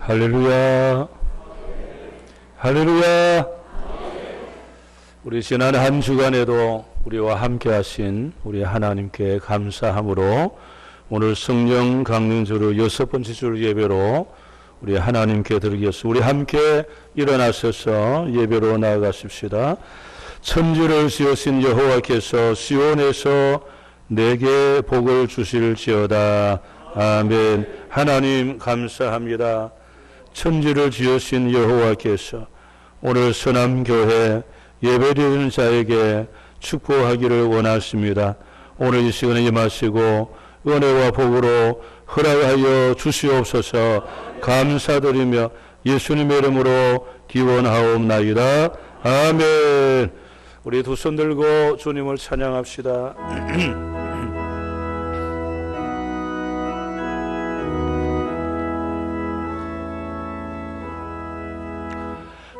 할렐루야, 할렐루야. 우리 지난 한 주간에도 우리와 함께 하신 우리 하나님께 감사함으로 오늘 성령 강림주로 6번째 주 예배로 우리 하나님께 드리겠습니다. 우리 함께 일어나셔서 예배로 나아가십시다. 천지를 지으신 여호와께서 시온에서 내게 복을 주실지어다. 아멘. 하나님 감사합니다. 천지를 지으신 여호와께서 오늘 서남교회 예배드리는 자에게 축복하기를 원하십니다. 오늘 이 시간에 임하시고 은혜와 복으로 허락하여 주시옵소서. 감사드리며 예수님의 이름으로 기원하옵나이다. 아멘. 우리 두 손 들고 주님을 찬양합시다.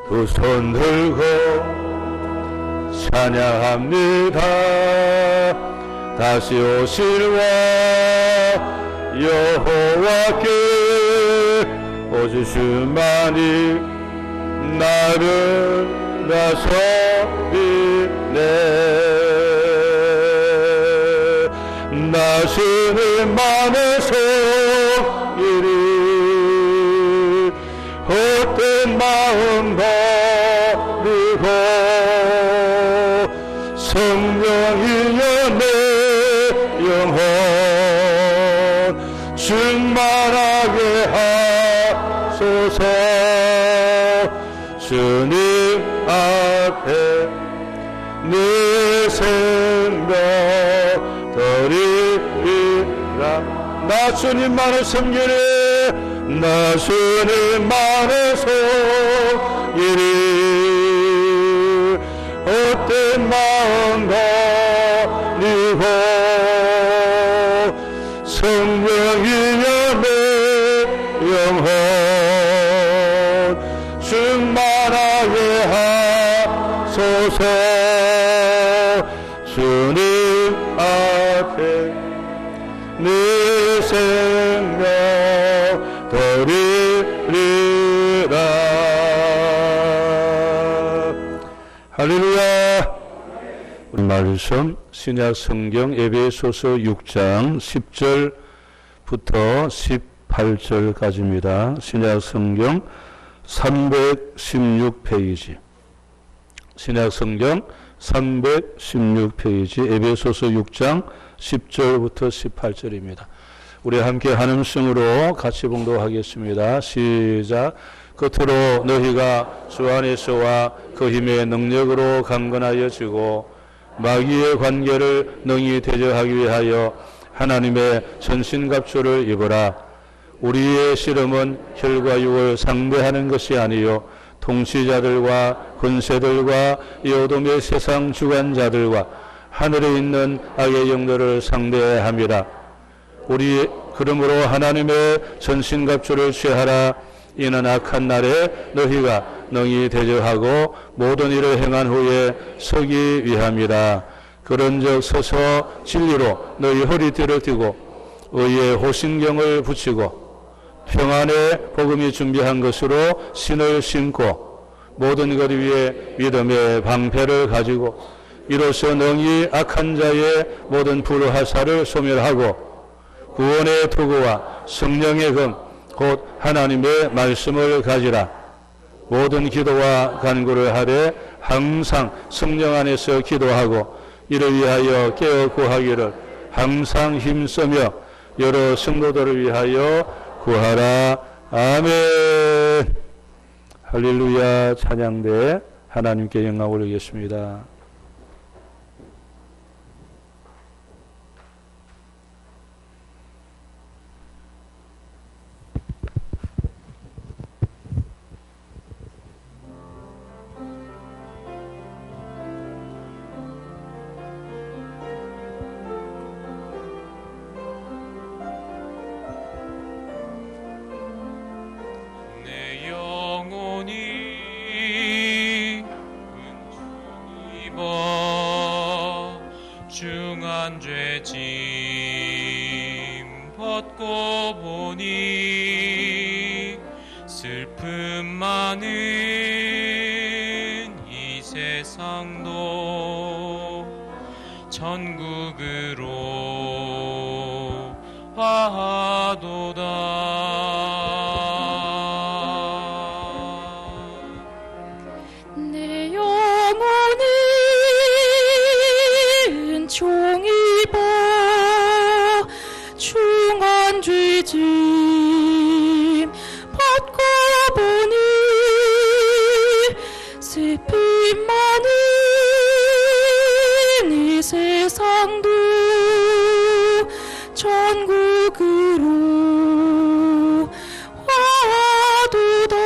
두 손 들고 찬양합니다. 다시 오실 와 여호와께 오주심만이 나를 나서리네. 나시는 만에서 이리 헛된 마음 버리고 성령이여 내 영혼 충만하게 하소서. 주님 앞에 내 생명 드리리라. 나 주님만을 섬기네. 나 주님만에서 이리 헛된 마음 버리고 성령이여 내 영혼 충만하게 하소서. 주님 앞에 내 생명 드리리라. 할렐루야. 우리 말씀 신약 성경 에베소서 6장 10절부터 18절까지입니다. 신약 성경 316페이지. 신약 성경 316페이지 에베소서 6장 10절부터 18절입니다. 우리 함께 한음성으로 같이 봉독하겠습니다. 시작. 끝으로 너희가 주 안에서와 그 힘의 능력으로 강건하여지고 마귀의 관계를 능히 대적하기 위하여 하나님의 전신갑주를 입으라. 우리의 씨름은 혈과 육을 상대하는 것이 아니요 통치자들과 군세들과 이 어둠의 세상 주관자들과 하늘에 있는 악의 영들을 상대함이라. 우리 그러므로 하나님의 전신갑주를 취하라. 이는 악한 날에 너희가 능히 대적하고 모든 일을 행한 후에 서기 위함이라. 그런즉 서서 진리로 너희 허리띠를 띠고 의의 호신경을 붙이고 평안의 복음이 준비한 것으로 신을 신고 모든 것 위에 믿음의 방패를 가지고 이로써 능히 악한 자의 모든 불화살을 소멸하고 구원의 도구와 성령의 금 곧 하나님의 말씀을 가지라. 모든 기도와 간구를 하되 항상 성령 안에서 기도하고 이를 위하여 깨어 구하기를 항상 힘쓰며 여러 성도들을 위하여 구하라. 아멘. 할렐루야. 찬양대 하나님께 영광 올리겠습니다. 중한 죄짐 벗고 보니 슬픔 많은 이 세상도 천국으로 하도다. 내 영혼은 종이 봐 중한 죄짐 벗고 보니 슬픔 많은 이 세상도 천국으로 와도다.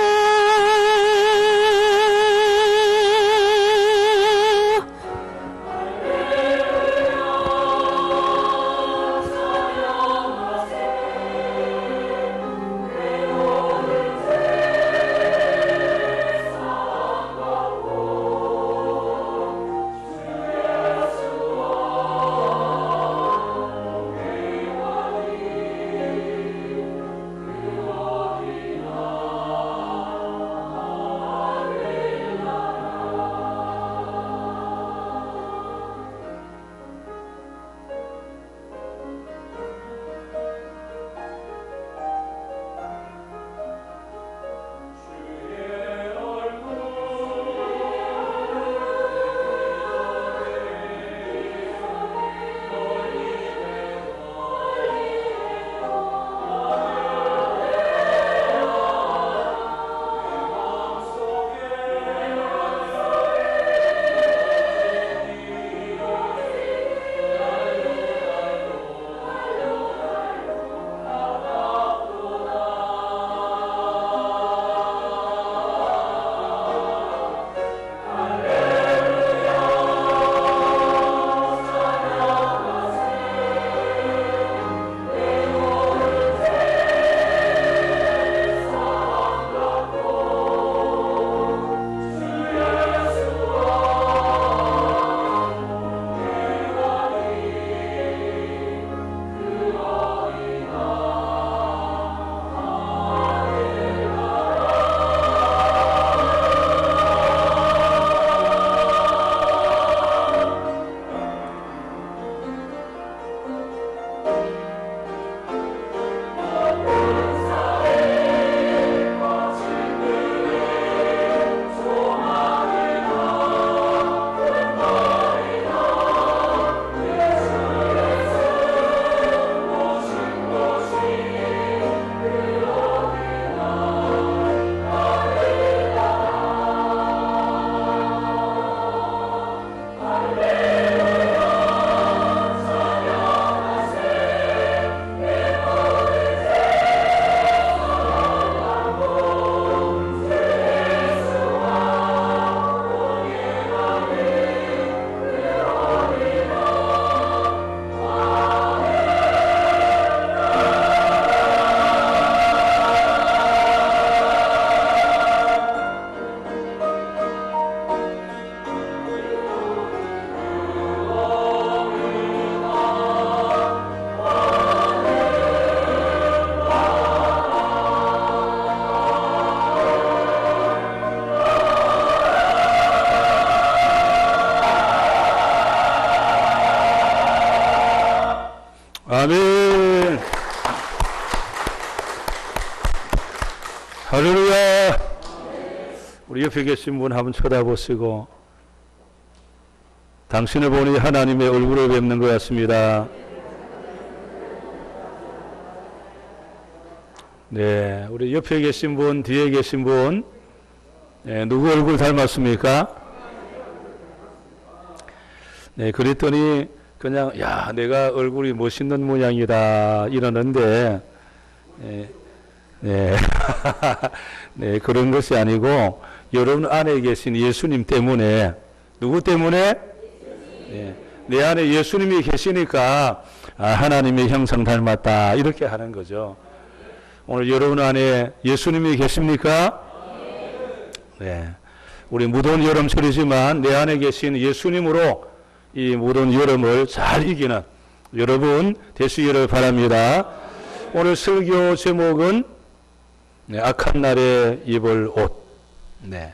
아멘. 할렐루야. 우리 옆에 계신 분 한번 쳐다보시고 당신을 보니 하나님의 얼굴을 뵙는 것 같습니다. 네, 우리 옆에 계신 분, 뒤에 계신 분, 네, 누구 얼굴 닮았습니까? 네, 그랬더니 그냥 야, 내가 얼굴이 멋있는 모양이다 이러는데, 네, 네, 네, 그런 것이 아니고 여러분 안에 계신 예수님 때문에, 누구 때문에? 네, 내 안에 예수님이 계시니까 아, 하나님의 형상 닮았다 이렇게 하는 거죠. 오늘 여러분 안에 예수님이 계십니까? 네, 우리 무더운 여름철이지만 내 안에 계신 예수님으로 이 무더운 여름을 잘 이기는 여러분 되시기를 바랍니다. 오늘 설교 제목은 네, 악한 날에 입을 옷. 네.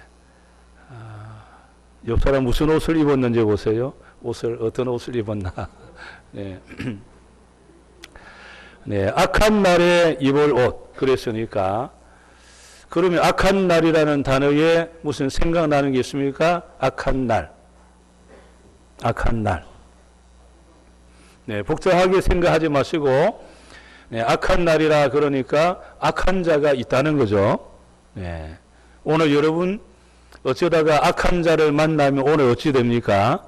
옆 사람 무슨 옷을 입었는지 보세요. 어떤 옷을 입었나. 네. 네, 악한 날에 입을 옷. 그랬으니까. 그러면 악한 날이라는 단어에 무슨 생각나는 게 있습니까? 악한 날. 악한 날. 네, 복잡하게 생각하지 마시고, 네, 악한 날이라 그러니까 악한 자가 있다는 거죠. 네. 오늘 여러분, 어쩌다가 악한 자를 만나면 오늘 어찌 됩니까?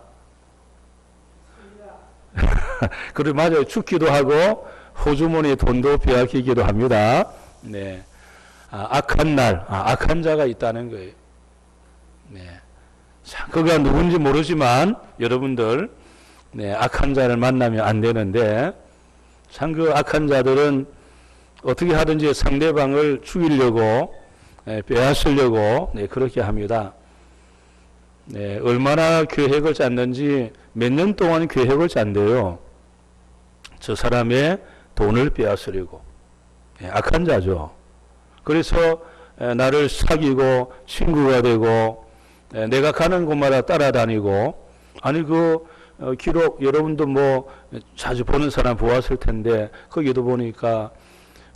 그래, 맞아요. 죽기도 하고, 호주머니에 돈도 빼앗기기도 합니다. 네. 악한 날, 악한 자가 있다는 거예요. 네. 그가 누군지 모르지만, 여러분들, 네, 악한 자를 만나면 안 되는데, 참 그 악한 자들은 어떻게 하든지 상대방을 죽이려고, 네, 빼앗으려고, 네, 그렇게 합니다. 네, 얼마나 계획을 짰는지 몇 년 동안 계획을 짠대요. 저 사람의 돈을 빼앗으려고. 네, 악한 자죠. 그래서 나를 사귀고 친구가 되고 내가 가는 곳마다 따라다니고 아니 기록 여러분도 뭐 자주 보는 사람 보았을 텐데 거기도 보니까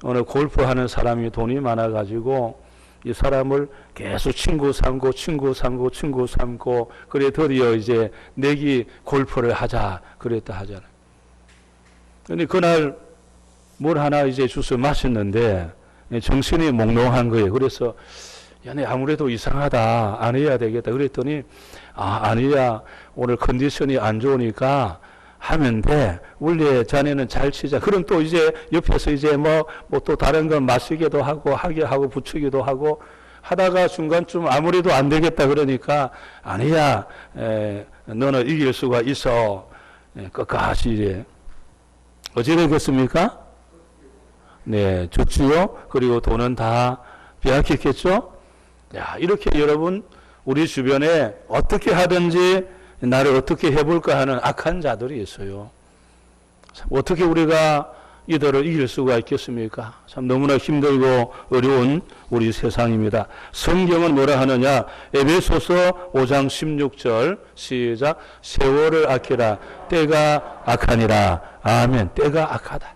어느 골프하는 사람이 돈이 많아가지고 이 사람을 계속 친구 삼고 그래 드디어 이제 내기 골프를 하자 그랬다 하잖아요. 근데 그날 뭘 하나 이제 주스 마셨는데 정신이 몽롱한 거예요. 그래서 야, 내 아무래도 이상하다. 안 해야 되겠다. 그랬더니 아니야. 오늘 컨디션이 안 좋으니까 하면 돼. 원래 자네는 잘 치자. 그럼 또 이제 옆에서 이제 뭐 또 다른 건 마시기도 하고 하게 하고 붙이기도 하고 하다가 중간쯤 아무래도 안 되겠다 그러니까 아니야. 너는 이길 수가 있어. 끝까지 이제 어찌 되겠습니까? 네, 좋지요. 그리고 돈은 다 빼앗겼겠죠. 야, 이렇게 여러분 우리 주변에 어떻게 하든지 나를 어떻게 해볼까 하는 악한 자들이 있어요. 어떻게 우리가 이들을 이길 수가 있겠습니까? 참 너무나 힘들고 어려운 우리 세상입니다. 성경은 뭐라 하느냐? 에베소서 5장 16절 시작. 세월을 아끼라. 때가 악하니라. 아멘. 때가 악하다.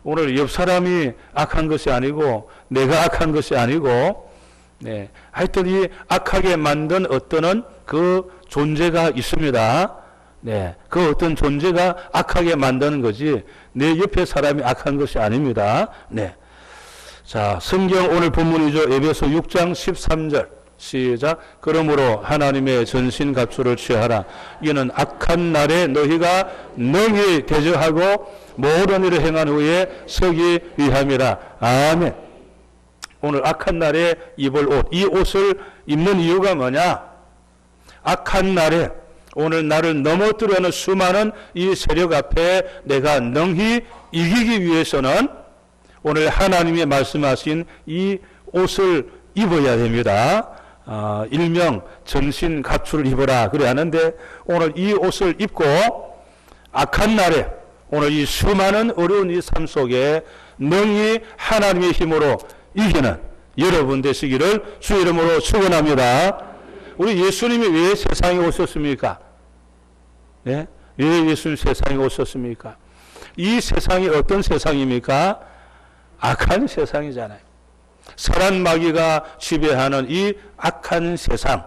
오늘 옆 사람이 악한 것이 아니고 내가 악한 것이 아니고 네, 하여튼 이 악하게 만든 어떤 그 존재가 있습니다. 네, 그 어떤 존재가 악하게 만드는 거지 내 옆에 사람이 악한 것이 아닙니다. 네, 자 성경 오늘 본문이죠. 에베소 6장 13절 시작. 그러므로 하나님의 전신갑주를 취하라. 이는 악한 날에 너희가 능히 대적하고 모든 일을 행한 후에 서기 위함이라. 아멘. 오늘 악한 날에 입을 옷, 이 옷을 입는 이유가 뭐냐? 악한 날에 오늘 나를 넘어뜨려는 수많은 이 세력 앞에 내가 능히 이기기 위해서는 오늘 하나님이 말씀하신 이 옷을 입어야 됩니다. 일명 전신갑주를 입어라 그래 하는데 오늘 이 옷을 입고 악한 날에 오늘 이 수많은 어려운 이 삶 속에 능히 하나님의 힘으로 이기는 여러분 되시기를 주 이름으로 축원합니다. 우리 예수님이 왜 세상에 오셨습니까? 네? 왜 예수님 세상에 오셨습니까? 이 세상이 어떤 세상입니까? 악한 세상이잖아요. 사란 마귀가 지배하는 이 악한 세상.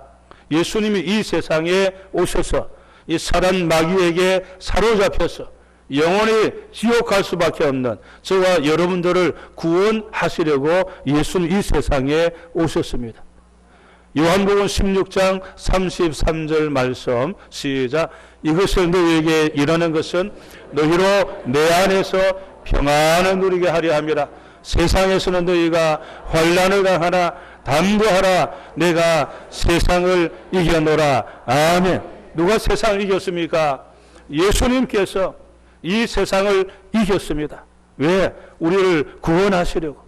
예수님이 이 세상에 오셔서 이 사란 마귀에게 사로잡혀서 영원히 지옥 갈 수밖에 없는 저와 여러분들을 구원하시려고 예수님 이 세상에 오셨습니다. 요한복음 16장 33절 말씀 시작. 이것을 너희에게 이르는 것은 너희로 내 안에서 평안을 누리게 하려 함이라. 세상에서는 너희가 환난을 당하나 담대하라. 내가 세상을 이겨노라. 아멘. 누가 세상을 이겼습니까? 예수님께서 이 세상을 이겼습니다. 왜? 우리를 구원하시려고.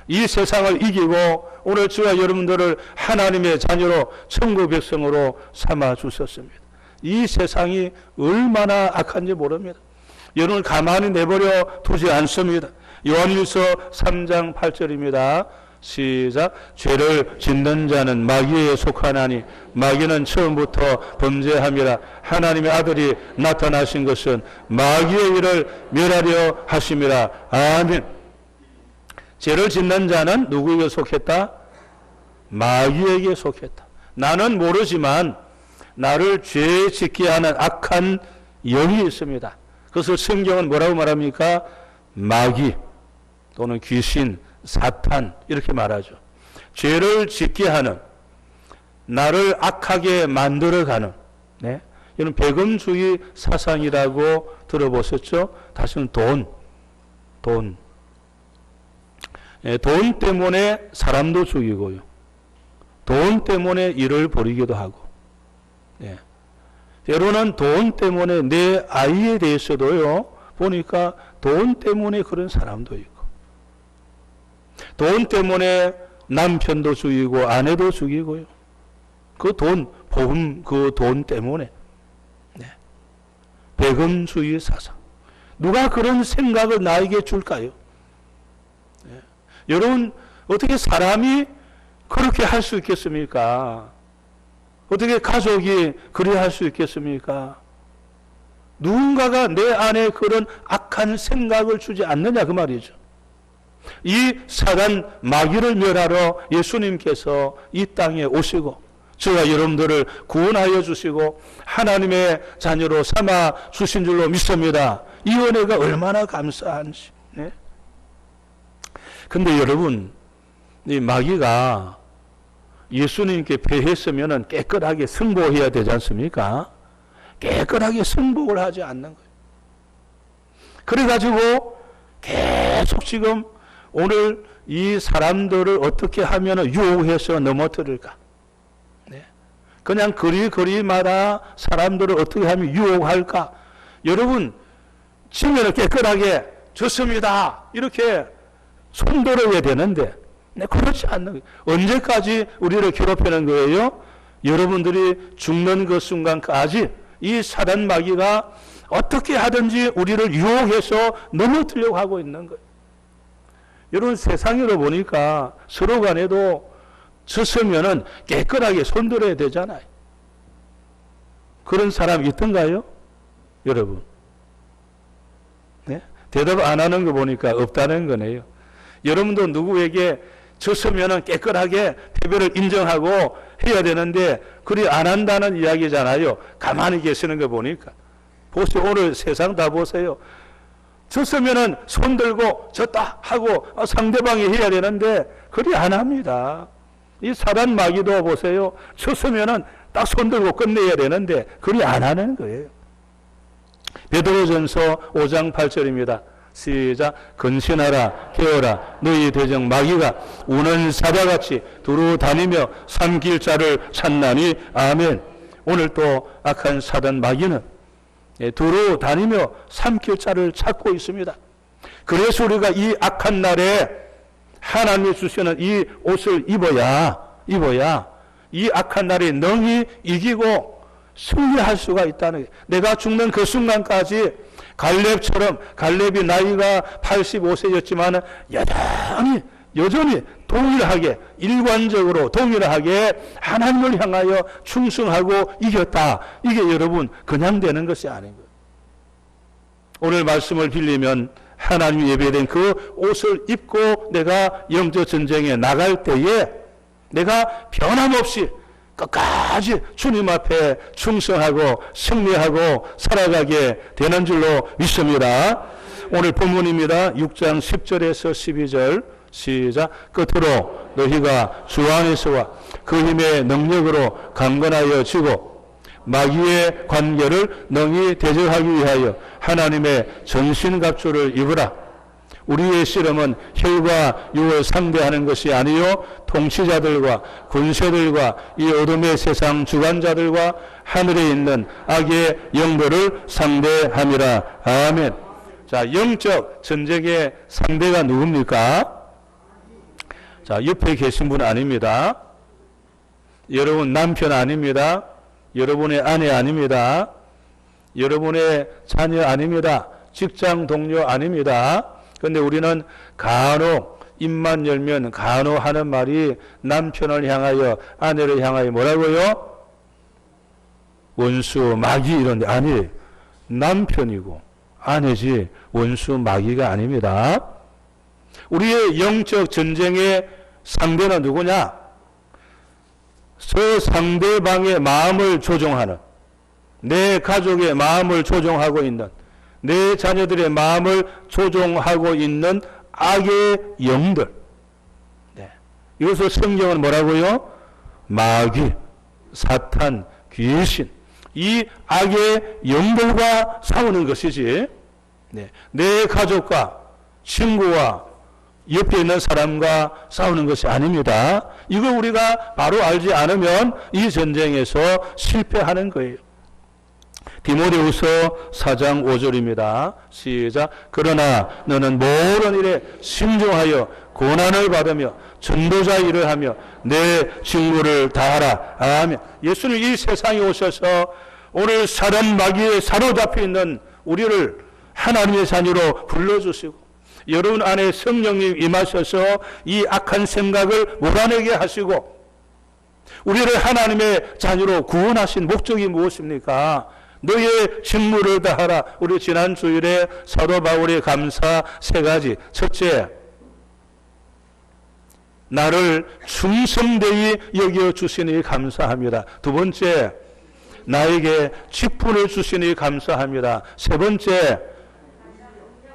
이 세상을 이기고 오늘 저와 여러분들을 하나님의 자녀로 천국 백성으로 삼아 주셨습니다. 이 세상이 얼마나 악한지 모릅니다. 여러분을 가만히 내버려 두지 않습니다. 요한일서 3장 8절입니다. 시작. 죄를 짓는 자는 마귀에 속하나니 마귀는 처음부터 범죄함이라. 하나님의 아들이 나타나신 것은 마귀의 일을 멸하려 하심이라. 아멘. 죄를 짓는 자는 누구에게 속했다? 마귀에게 속했다. 나는 모르지만 나를 죄 짓게 하는 악한 영이 있습니다. 그것을 성경은 뭐라고 말합니까? 마귀 또는 귀신, 사탄 이렇게 말하죠. 죄를 짓게 하는, 나를 악하게 만들어가는, 네? 이런 배금주의 사상이라고 들어보셨죠? 다시는 돈 때문에 사람도 죽이고요. 돈 때문에 일을 벌이기도 하고, 예. 때로는 돈 때문에 내 아이에 대해서도요, 보니까 돈 때문에 그런 사람도 있고, 돈 때문에 남편도 죽이고 아내도 죽이고요. 그 돈, 보험 그 돈 때문에. 네. 배금주의 사상. 누가 그런 생각을 나에게 줄까요? 네. 여러분, 어떻게 사람이 그렇게 할 수 있겠습니까? 어떻게 가족이 그래 할 수 있겠습니까? 누군가가 내 안에 그런 악한 생각을 주지 않느냐 그 말이죠. 이 사단 마귀를 멸하러 예수님께서 이 땅에 오시고 저와 여러분들을 구원하여 주시고 하나님의 자녀로 삼아 주신 줄로 믿습니다. 이 은혜가 얼마나 감사한지. 네? 근데 여러분, 이 마귀가 예수님께 패했으면 깨끗하게 승복해야 되지 않습니까? 깨끗하게 승복을 하지 않는 거예요. 그래가지고 계속 지금 오늘 이 사람들을 어떻게 하면 유혹해서 넘어뜨릴까? 네. 그냥 거리마다 사람들을 어떻게 하면 유혹할까? 여러분, 지면을 깨끗하게 졌습니다. 이렇게 손들어야 되는데, 네, 그렇지 않는 거예요. 언제까지 우리를 괴롭히는 거예요? 여러분들이 죽는 그 순간까지 이 사단 마귀가 어떻게 하든지 우리를 유혹해서 넘어뜨려고 하고 있는 거예요. 여러분, 세상으로 보니까 서로 간에도 졌으면은 깨끗하게 손들어야 되잖아요. 그런 사람이 있던가요? 여러분. 네? 대답 안 하는 거 보니까 없다는 거네요. 여러분도 누구에게 졌으면은 깨끗하게 패배를 인정하고 해야 되는데 그리 안 한다는 이야기잖아요. 가만히 계시는 거 보니까. 보세요. 오늘 세상 다 보세요. 졌으면은 손 들고 졌다 하고 상대방이 해야 되는데 그리 안 합니다. 이 사단 마귀도 보세요. 졌으면은 딱 손 들고 끝내야 되는데 그리 안 하는 거예요. 베드로전서 5장 8절입니다. 시작. 근신하라 깨어라 너희 대적 마귀가 우는 사자같이 두루 다니며 삼킬 자를 찾나니. 아멘. 오늘 또 악한 사단 마귀는 두루 다니며 삼킬 자를 찾고 있습니다. 그래서 우리가 이 악한 날에 하나님이 주시는 이 옷을 입어야 이 악한 날에 능히 이기고 승리할 수가 있다는 거예요. 내가 죽는 그 순간까지 갈렙처럼, 갈렙이 나이가 85세였지만 여전히 동일하게, 일관적으로 동일하게 하나님을 향하여 충성하고 이겼다. 이게 여러분 그냥 되는 것이 아닌 거예요. 오늘 말씀을 빌리면 하나님 예배된 그 옷을 입고 내가 영적 전쟁에 나갈 때에 내가 변함없이 끝까지 주님 앞에 충성하고 승리하고 살아가게 되는 줄로 믿습니다. 오늘 본문입니다. 6장 10절에서 12절 시작. 끝으로 너희가 주 안에서와 그 힘의 능력으로 강건하여 지고 마귀의 관계를 능히 대적하기 위하여 하나님의 전신갑주를 입으라. 우리의 씨름은 혈과 육을 상대하는 것이 아니요 통치자들과 군세들과 이 어둠의 세상 주관자들과 하늘에 있는 악의 영들을 상대함이라. 아멘. 자, 영적 전쟁의 상대가 누굽니까? 자, 옆에 계신 분 아닙니다. 여러분 남편 아닙니다. 여러분의 아내 아닙니다. 여러분의 자녀 아닙니다. 직장 동료 아닙니다. 그런데 우리는 간혹 입만 열면 간혹 하는 말이 남편을 향하여 아내를 향하여 뭐라고요? 원수 마귀 이런데 아니 남편이고 아내지 원수 마귀가 아닙니다. 우리의 영적 전쟁의 상대는 누구냐? 상대방의 마음을 조종하는, 내 가족의 마음을 조종하고 있는, 내 자녀들의 마음을 조종하고 있는 악의 영들. 네. 이것을 성경은 뭐라고요? 마귀, 사탄, 귀신, 이 악의 영들과 싸우는 것이지, 네. 내 가족과 친구와 옆에 있는 사람과 싸우는 것이 아닙니다. 이걸 우리가 바로 알지 않으면 이 전쟁에서 실패하는 거예요. 디모데후서 4장 5절입니다. 시작. 그러나 너는 모든 일에 신중하여 고난을 받으며 전도자 일을 하며 내 직무를 다하라. 아멘. 예수님 이 세상에 오셔서 오늘 사단 마귀에 사로잡혀 있는 우리를 하나님의 자녀로 불러주시고 여러분 안에 성령님 임하셔서 이 악한 생각을 몰아내게 하시고 우리를 하나님의 자녀로 구원하신 목적이 무엇입니까? 너의 직무를 다하라. 우리 지난 주일에 사도 바울의 감사 세 가지. 첫째, 나를 충성되이 여겨 주시니 감사합니다. 두 번째, 나에게 직분을 주시니 감사합니다. 세 번째,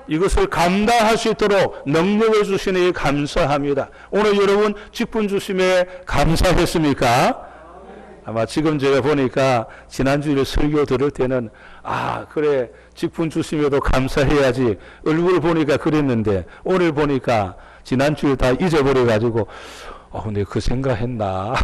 이것을 감당할 수 있도록 능력을 주시니 감사합니다. 오늘 여러분 직분 주심에 감사했습니까? 아마 지금 제가 보니까 지난주에 설교 들을 때는 그래 직분 주심에도 감사해야지 얼굴을 보니까 그랬는데 오늘 보니까 지난주에 다 잊어버려가지고 근데 그 생각했나?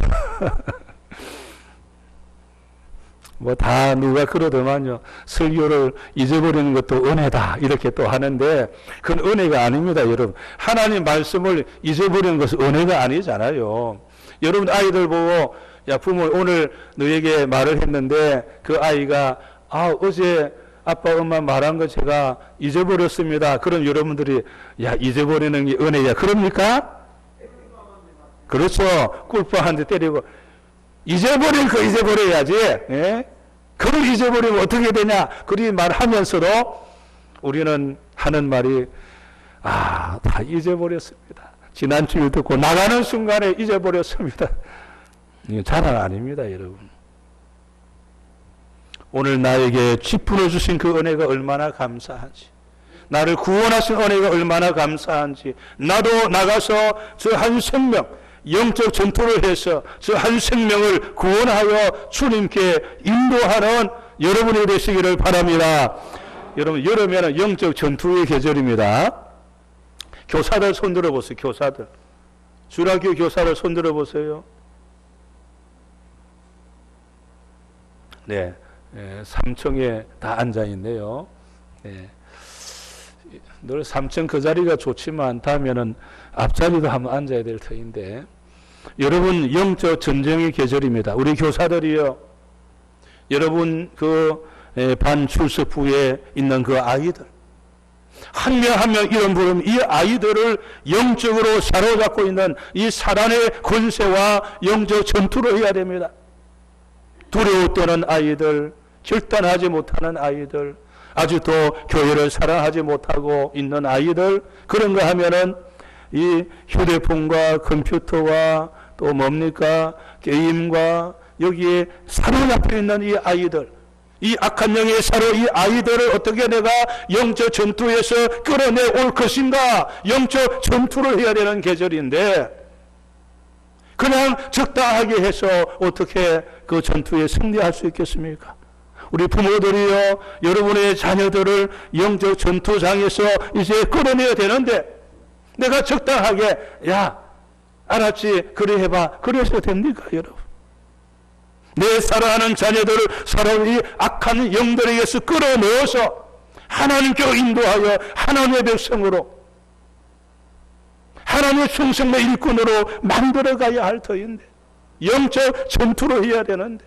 뭐 다 누가 그러더만요. 설교를 잊어버리는 것도 은혜다 이렇게 또 하는데 그건 은혜가 아닙니다. 여러분 하나님 말씀을 잊어버리는 것은 은혜가 아니잖아요. 여러분 아이들 보고 야 부모 오늘 너에게 말을 했는데 그 아이가 어제 아빠 엄마 말한 거 제가 잊어버렸습니다. 그럼 여러분들이 야 잊어버리는 게 은혜야 그럽니까? 그렇죠. 꿀빠 한 대 때리고 잊어버릴 거 잊어버려야지. 예? 그걸 잊어버리면 어떻게 되냐? 그리 말하면서도 우리는 하는 말이 다 잊어버렸습니다. 지난 주일 듣고 나가는 순간에 잊어버렸습니다. 이게 자랑 아닙니다, 여러분. 오늘 나에게 직분을 주신 그 은혜가 얼마나 감사한지, 나를 구원하신 은혜가 얼마나 감사한지, 나도 나가서 저 한 생명, 영적 전투를 해서 저 한 생명을 구원하여 주님께 인도하는 여러분이 되시기를 바랍니다. 여러분, 여름에는 영적 전투의 계절입니다. 교사들 손들어 보세요. 교사들. 주일학교 교사들 손들어 보세요. 네, 3층에 다 앉아 있네요. 네. 늘 3층 그 자리가 좋지만 다음에는 앞자리도 한번 앉아야 될 터인데 여러분 영적 전쟁의 계절입니다. 우리 교사들이요. 여러분 그 반 출석부에 있는 그 아이들 한 명 한 명 이름 부르면 이 아이들을 영적으로 사로잡고 있는 이 사단의 권세와 영적 전투를 해야 됩니다. 두려워 떠는 아이들, 결단하지 못하는 아이들, 아직도 교회를 사랑하지 못하고 있는 아이들, 그런 거 하면은 이 휴대폰과 컴퓨터와 또 뭡니까? 게임과 여기에 사로잡혀 있는 이 아이들, 이 악한 영의 사로 이 아이들을 어떻게 내가 영적 전투에서 끌어내올 것인가? 영적 전투를 해야 되는 계절인데 그냥 적당하게 해서 어떻게 그 전투에 승리할 수 있겠습니까? 우리 부모들이요, 여러분의 자녀들을 영적 전투장에서 이제 끌어내야 되는데 내가 적당하게 야 알았지 그래 해봐 그래서 됩니까 여러분? 내 사랑하는 자녀들을 서로 이 악한 영들에게서 끌어내어서 하나님께로 인도하여 하나님의 백성으로 하나님의 충성의 일꾼으로 만들어가야 할 터인데 영적 전투를 해야 되는데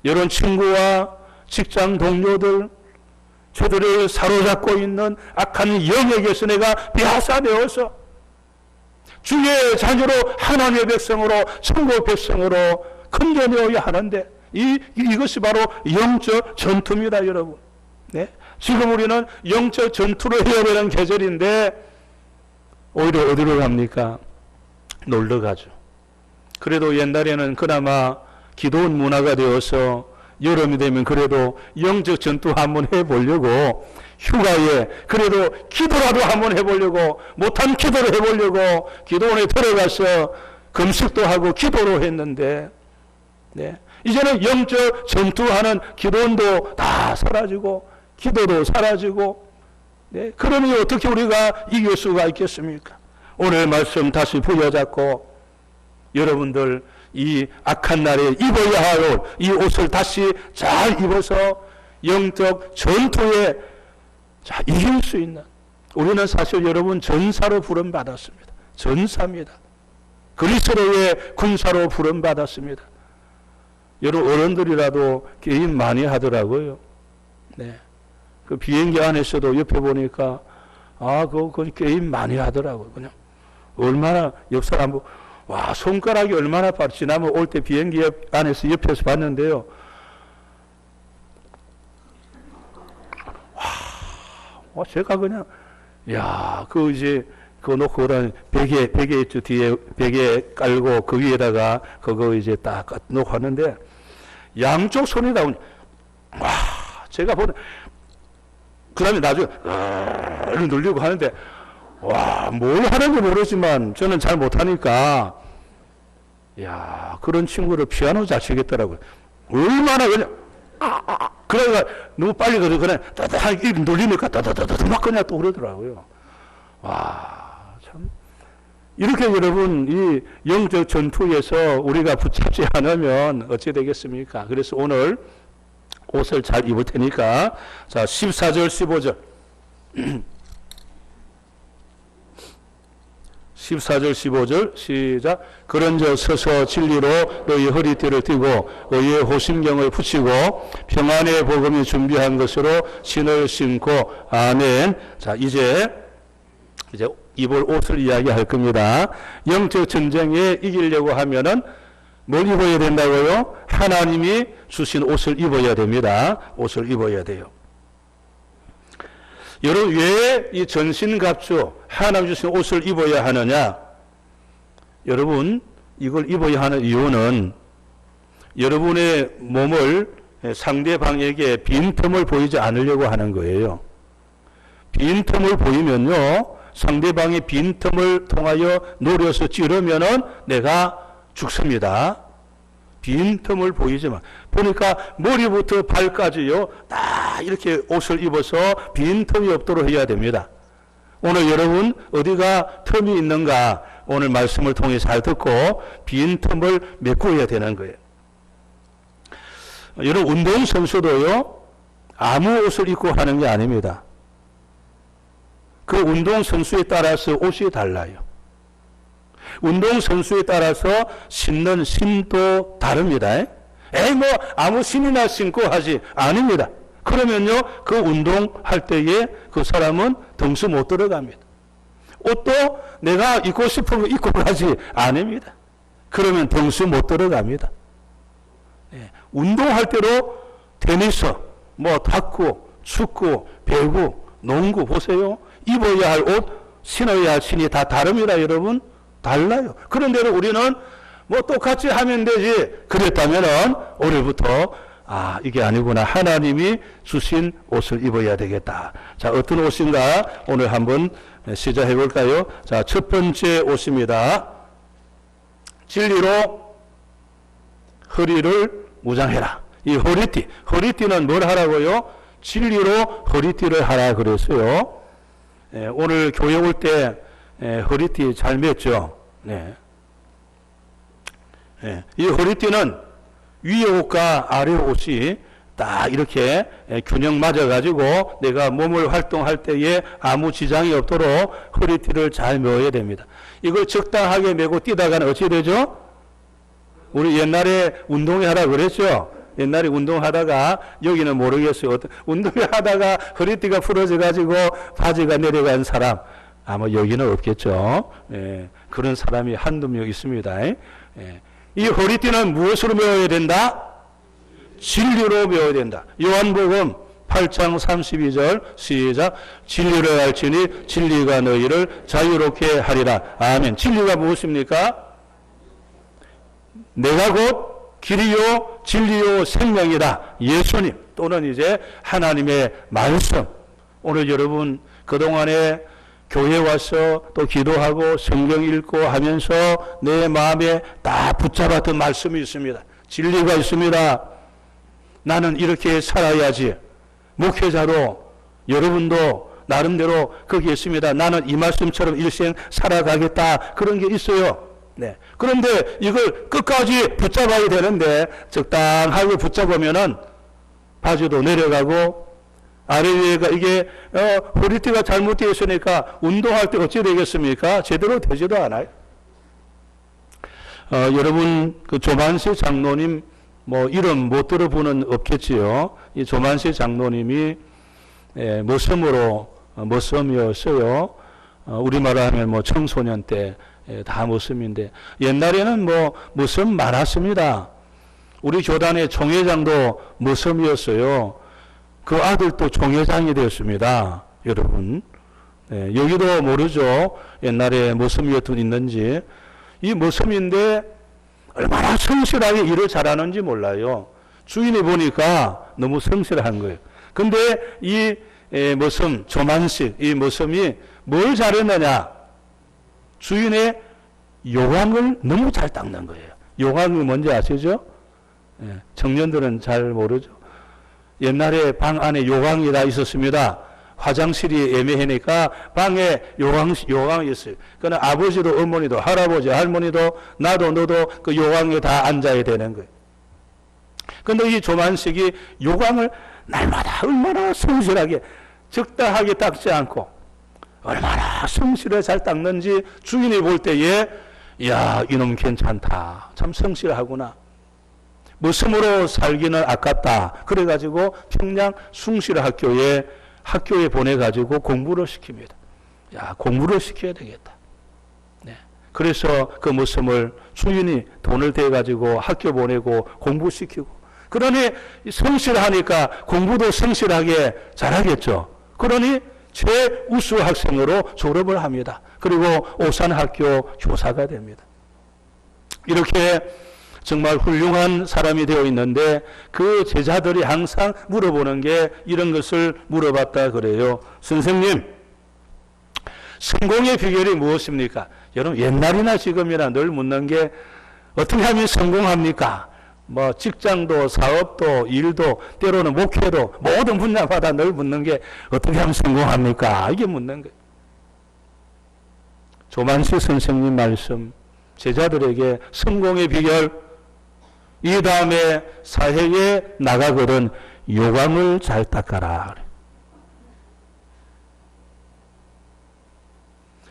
여러분 친구와 직장 동료들 저들을 사로잡고 있는 악한 영에게서 내가 빼앗아내어서 주의 자녀로 하나님의 백성으로 천국 백성으로 건져내어야 하는데 이것이 바로 영적 전투입니다, 여러분. 네? 지금 우리는 영적 전투를 해야 되는 계절인데 오히려 어디로 갑니까? 놀러 가죠. 그래도 옛날에는 그나마 기도원 문화가 되어서 여름이 되면 그래도 영적 전투 한번 해보려고 휴가에 그래도 기도라도 한번 해보려고 못한 기도를 해보려고 기도원에 들어가서 금식도 하고 기도로 했는데 네. 이제는 영적 전투하는 기도원도 다 사라지고 기도도 사라지고 네. 그러니 어떻게 우리가 이길 수가 있겠습니까? 오늘 말씀 다시 부여잡고 여러분들 이 악한 날에 입어야 할 이 옷을 다시 잘 입어서 영적 전투에 자, 이길 수 있는 우리는 사실 여러분 전사로 부름받았습니다. 전사입니다. 그리스도의 군사로 부름받았습니다. 여러분 어른들이라도 게임 많이 하더라고요. 네. 그 비행기 안에서도 옆에 보니까 그건 게임 많이 하더라고요. 그냥 얼마나 옆 사람 와 손가락이 얼마나 빠르 지나면 올 때 비행기 안에서 옆에서 봤는데요. 와 제가 그냥 그 이제 그거 놓고 그런 베개 있죠. 뒤에 베개 깔고 그 위에다가 그거 이제 딱 놓고 하는데 양쪽 손이 다 제가 보는 그 다음에 나중에 눌리고 하는데 뭘 하는지 모르지만 저는 잘 못하니까 그런 친구를 피아노 잘 치겠더라고요. 얼마나 그냥 그러니까 너무 빨리 그냥 따뜻하게 눌리니까 따다다다 막 그냥 또 그러더라고요. 참 이렇게 여러분 이 영적 전투에서 우리가 붙잡지 않으면 어찌 되겠습니까? 그래서 오늘 옷을 잘 입을 테니까 자 14절 15절 14절 15절 시작. 그런즉 서서 진리로 너희 허리띠를 띠고 의의 호심경을 붙이고 평안의 복음이 준비한 것으로 신을 신고 아멘. 자 이제 입을 옷을 이야기할 겁니다. 영적 전쟁에 이기려고 하면은 뭘 입어야 된다고요? 하나님이 주신 옷을 입어야 됩니다. 옷을 입어야 돼요. 여러분 왜 이 전신갑주 하나님 주신 옷을 입어야 하느냐? 여러분 이걸 입어야 하는 이유는 여러분의 몸을 상대방에게 빈틈을 보이지 않으려고 하는 거예요. 빈틈을 보이면요 상대방의 빈틈을 통하여 노려서 찌르면은 내가 죽습니다. 빈틈을 보이지만 보니까 머리부터 발까지요 다 이렇게 옷을 입어서 빈틈이 없도록 해야 됩니다. 오늘 여러분 어디가 틈이 있는가 오늘 말씀을 통해 잘 듣고 빈틈을 메꿔야 되는 거예요. 여러분 운동선수도요 아무 옷을 입고 하는 게 아닙니다. 그 운동선수에 따라서 옷이 달라요. 운동선수에 따라서 신는 신도 다릅니다. 뭐 아무 신이나 신고 하지 아닙니다. 그러면요 그 운동할 때에 그 사람은 등수 못 들어갑니다. 옷도 내가 입고 싶은 거 입고 가지 아닙니다. 그러면 등수 못 들어갑니다. 운동할 때도 테니스, 탁구, 축구, 배구, 농구 보세요. 입어야 할 옷, 신어야 할 신이 다 다릅니다, 여러분. 달라요. 그런데 우리는 똑같이 하면 되지. 그랬다면은 오늘부터 이게 아니구나. 하나님이 주신 옷을 입어야 되겠다. 자, 어떤 옷인가 오늘 한번 시작해 볼까요? 자, 첫 번째 옷입니다. 진리로 허리를 무장해라. 이 허리띠는 뭘 하라고요? 진리로 허리띠를 하라 그랬어요. 오늘 교회 올 때 허리띠 잘 맸죠? 네. 이 허리띠는 위에 옷과 아래 옷이 딱 이렇게 균형 맞아가지고 내가 몸을 활동할 때에 아무 지장이 없도록 허리띠를 잘 메어야 됩니다. 이걸 적당하게 메고 뛰다가는 어찌 되죠? 우리 옛날에 운동회 하라 그랬죠? 옛날에 운동하다가 여기는 모르겠어요. 어떤 운동을 하다가 허리띠가 부러져 가지고 바지가 내려간 사람 아마 여기는 없겠죠. 예, 그런 사람이 한두 명 있습니다. 예. 이 허리띠는 무엇으로 메어야 된다? 진리로 메어야 된다. 요한복음 8장 32절 시작. 진리를 알지니 진리가 너희를 자유롭게 하리라. 아멘. 진리가 무엇입니까? 내가 곧 길이요 진리요 생명이다. 예수님 또는 이제 하나님의 말씀. 오늘 여러분 그동안에 교회 와서 또 기도하고 성경 읽고 하면서 내 마음에 다 붙잡았던 말씀이 있습니다. 진리가 있습니다. 나는 이렇게 살아야지. 목회자로 여러분도 나름대로 거기에 있습니다. 나는 이 말씀처럼 일생 살아가겠다. 그런 게 있어요. 네. 그런데 이걸 끝까지 붙잡아야 되는데 적당하게 붙잡으면은 바지도 내려가고 아래 위에가 이게 허리띠가 잘못되어 있으니까 운동할 때 어찌 되겠습니까? 제대로 되지도 않아요. 여러분 그 조만세 장로님 뭐 이름 못 들어보는 없겠지요. 이 조만세 장로님이 머슴이었어요. 우리말로 하면 뭐 청소년 때 다 머슴인데 옛날에는 뭐 머슴 많았습니다. 우리 교단의 총회장도 머슴이었어요. 그 아들도 총회장이 되었습니다. 여러분 여기도 모르죠. 옛날에 머슴이었던 있는지. 이 머슴인데 얼마나 성실하게 일을 잘하는지 몰라요. 주인이 보니까 너무 성실한 거예요. 근데 이 머슴 조만식 이 머슴이 뭘 잘했느냐? 주인의 요강을 너무 잘 닦는 거예요. 요강이 뭔지 아시죠? 청년들은 잘 모르죠. 옛날에 방 안에 요강이 다 있었습니다. 화장실이 애매하니까 방에 요강이 있어요. 그러나 아버지도 어머니도 할아버지 할머니도 나도 너도 그 요강에 다 앉아야 되는 거예요. 그런데 이 조만식이 요강을 날마다 얼마나 성실하게 적당하게 닦지 않고 얼마나 성실하게 잘 닦는지 주인이 볼 때에 야 이놈 괜찮다. 참 성실하구나. 머슴으로 살기는 아깝다. 그래가지고 평양 숭실 학교에 보내가지고 공부를 시킵니다. 야 공부를 시켜야 되겠다. 네. 그래서 그 머슴을 주인이 돈을 대가지고 학교 보내고 공부시키고 그러니 성실하니까 공부도 성실하게 잘하겠죠. 그러니 최우수 학생으로 졸업을 합니다. 그리고 오산학교 교사가 됩니다. 이렇게 정말 훌륭한 사람이 되어 있는데 그 제자들이 항상 물어보는 게 이런 것을 물어봤다 그래요. 선생님, 성공의 비결이 무엇입니까? 여러분 옛날이나 지금이나 늘 묻는 게 어떻게 하면 성공합니까? 뭐 직장도 사업도 일도 때로는 목회도 모든 분야마다 늘 묻는 게 어떻게 하면 성공합니까? 이게 묻는 거예요. 조만식 선생님 말씀 제자들에게 성공의 비결 이 다음에 사회에 나가거든 요강을 잘 닦아라.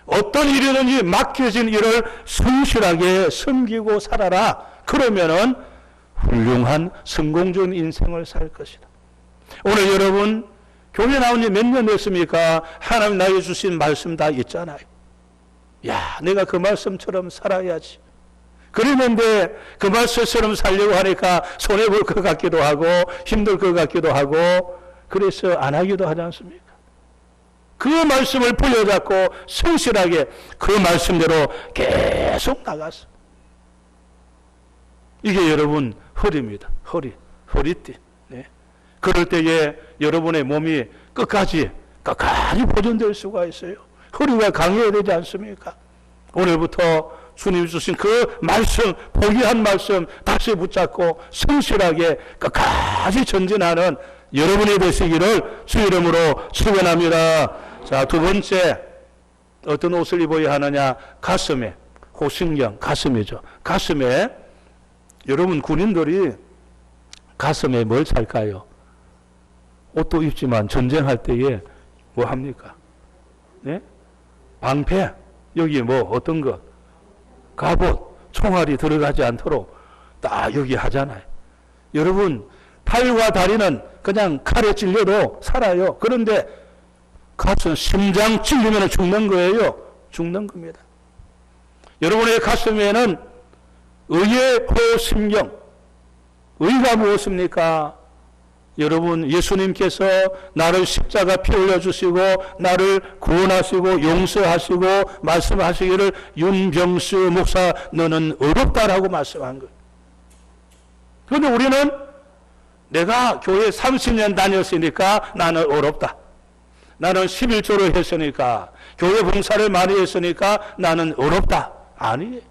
어떤 일이든지 맡겨진 일을 성실하게 섬기고 살아라. 그러면은 훌륭한 성공적인 인생을 살 것이다. 오늘 여러분 교회 나온 지 몇 년 됐습니까? 하나님 나에게 주신 말씀 다 있잖아요. 야, 내가 그 말씀처럼 살아야지. 그랬는데 그 말씀처럼 살려고 하니까 손해볼 것 같기도 하고 힘들 것 같기도 하고 그래서 안 하기도 하지 않습니까? 그 말씀을 부여잡고 성실하게 그 말씀대로 계속 나갔어. 이게 여러분 허리입니다. 허리띠. 네. 그럴 때에 여러분의 몸이 끝까지 보존될 수가 있어요. 허리가 강해야 되지 않습니까? 오늘부터 주님 주신 그 말씀, 보기한 말씀 다시 붙잡고 성실하게 끝까지 전진하는 여러분이 되시기를 주 이름으로 축원합니다. 자, 두 번째 어떤 옷을 입어야 하느냐? 가슴에, 호신경, 가슴이죠. 가슴에 여러분 군인들이 가슴에 뭘 찰까요? 옷도 입지만 전쟁할 때에 뭐 합니까? 네? 방패, 여기 뭐 어떤 것? 갑옷, 총알이 들어가지 않도록 딱 여기 하잖아요. 여러분 팔과 다리는 그냥 칼에 찔려도 살아요. 그런데 가슴, 심장 찔리면 죽는 거예요. 죽는 겁니다. 여러분의 가슴에는 의의 호심경, 의가 무엇입니까? 여러분, 예수님께서 나를 십자가 피 흘려주시고 나를 구원하시고 용서하시고 말씀하시기를 윤병수 목사 너는 어렵다라고 말씀한 거예요. 그런데 우리는 내가 교회 30년 다녔으니까 나는 어렵다. 나는 11조를 했으니까 교회 봉사를 많이 했으니까 나는 어렵다. 아니에요.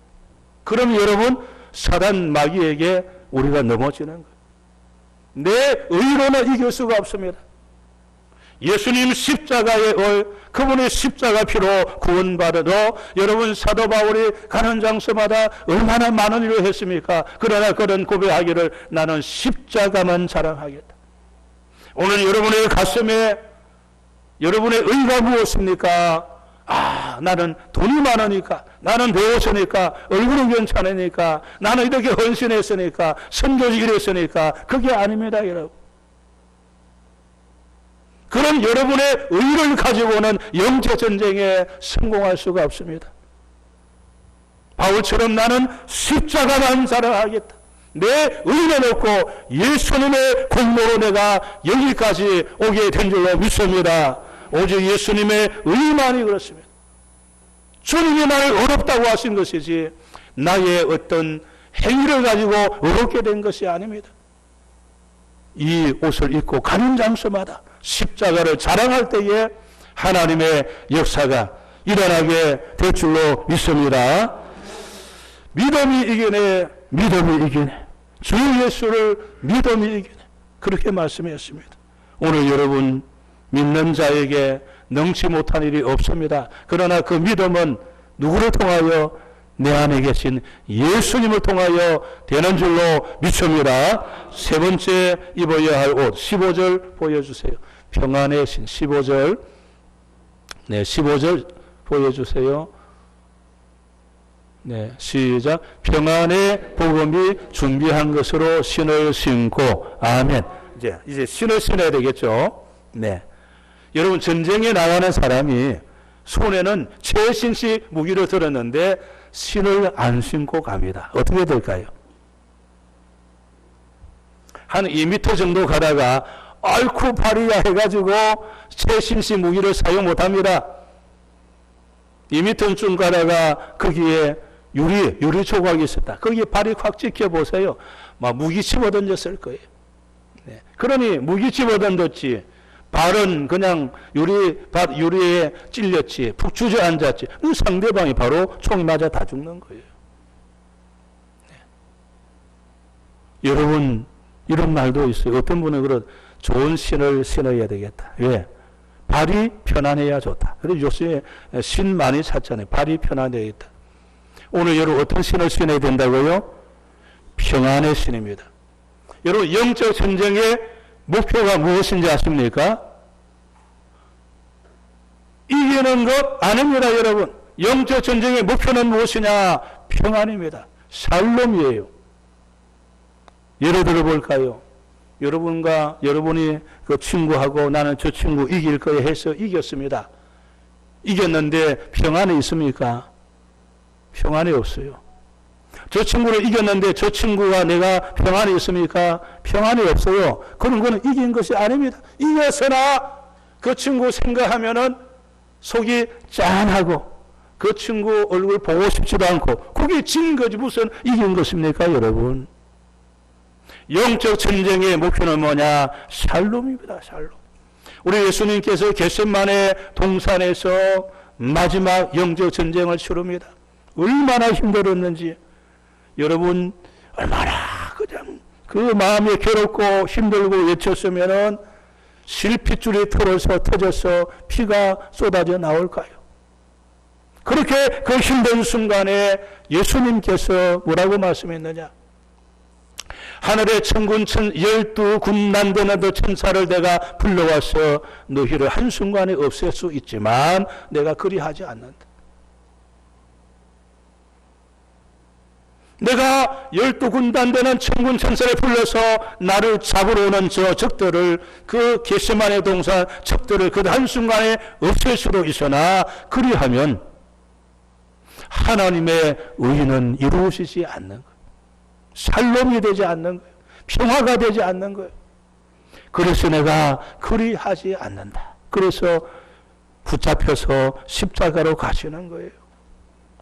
그럼 여러분 사단 마귀에게 우리가 넘어지는 거예요. 내 의로는 이길 수가 없습니다. 예수님 십자가의 그분의 십자가 피로 구원받아도 여러분 사도 바울이 가는 장소마다 얼마나 많은 일을 했습니까? 그러나 그런 고백하기를 나는 십자가만 자랑하겠다. 오늘 여러분의 가슴에 여러분의 의가 무엇입니까? 나는 돈이 많으니까, 나는 배웠으니까, 얼굴은 괜찮으니까, 나는 이렇게 헌신했으니까, 선교직을 했으니까, 그게 아닙니다, 여러분. 그런 여러분의 의를 가지고는 영적 전쟁에 성공할 수가 없습니다. 바울처럼 나는 십자가만 자랑하겠다. 내 의는 없고 예수님의 공로로 내가 여기까지 오게 된 줄로 믿습니다. 오직 예수님의 의만이 그렇습니다. 주님이 나를 어렵다고 하신 것이지 나의 어떤 행위를 가지고 어렵게 된 것이 아닙니다. 이 옷을 입고 가는 장소마다 십자가를 자랑할 때에 하나님의 역사가 일어나게 될 줄로 믿습니다. 믿음이 이기네, 믿음이 이기네. 주 예수를 믿음이 이기네. 그렇게 말씀했습니다. 오늘 여러분 믿는 자에게 능치 못한 일이 없습니다. 그러나 그 믿음은 누구를 통하여? 내 안에 계신 예수님을 통하여 되는 줄로 믿습니다. 세 번째 입어야 할 옷 15절 보여주세요. 평안의 신 15절. 네, 15절 보여주세요. 네, 시작. 평안의 복음이 준비한 것으로 신을 신고. 아멘. 이제 신을 신어야 되겠죠. 네. 여러분 전쟁에 나가는 사람이 손에는 최신식 무기를 들었는데 신을 안 신고 갑니다. 어떻게 될까요? 한 2m 정도 가다가 아이쿠 발이야 해가지고 최신식 무기를 사용 못합니다. 2m쯤 가다가 거기에 유리 조각이 있었다. 거기에 발이 확 찍혀보세요. 막 무기 집어던졌을 거예요. 네. 그러니 무기 집어던졌지 발은 그냥 유리에 찔렸지 푹 주저앉았지 상대방이 바로 총이 맞아 다 죽는 거예요. 네. 여러분 이런 말도 있어요. 어떤 분은 그런 좋은 신을 신어야 되겠다. 왜? 발이 편안해야 좋다. 그래서 요새 신 많이 찾잖아요. 발이 편안해야 있다. 오늘 여러분 어떤 신을 신어야 된다고요? 평안의 신입니다. 여러분 영적 전쟁의 목표가 무엇인지 아십니까? 이기는 것 아닙니다, 여러분. 영적 전쟁의 목표는 무엇이냐? 평안입니다. 샬롬이에요. 예를 들어 볼까요? 여러분이 그 친구하고 나는 저 친구 이길 거야 해서 이겼습니다. 이겼는데 평안이 있습니까? 평안이 없어요. 저 친구를 이겼는데 저 친구가 내가 평안이 있습니까? 평안이 없어요. 그런 거는 이긴 것이 아닙니다. 이겼으나 그 친구 생각하면은 속이 짠하고 그 친구 얼굴 보고 싶지도 않고 그게 진 거지 무슨 이긴 것입니까, 여러분? 영적 전쟁의 목표는 뭐냐? 샬롬입니다. 샬롬. 우리 예수님께서 겟세마네 동산에서 마지막 영적 전쟁을 치릅니다. 얼마나 힘들었는지 여러분 얼마나 그냥 그 마음이 괴롭고 힘들고 외쳤으면은 실핏줄이 터져서 피가 쏟아져 나올까요? 그렇게 그 힘든 순간에 예수님께서 뭐라고 말씀했느냐? 하늘의 천군 12군난 되는 그 천사를 내가 불러와서 너희를 한순간에 없앨 수 있지만 내가 그리하지 않는다. 내가 12군단 되는 천군 천사를 불러서 나를 잡으러 오는 저 적들을, 그 겟세마네 동산 적들을 그 한순간에 없앨 수도 있으나, 그리하면 하나님의 의는 이루어지지 않는 거예요. 살롬이 되지 않는 거예요. 평화가 되지 않는 거예요. 그래서 내가 그리하지 않는다. 그래서 붙잡혀서 십자가로 가시는 거예요.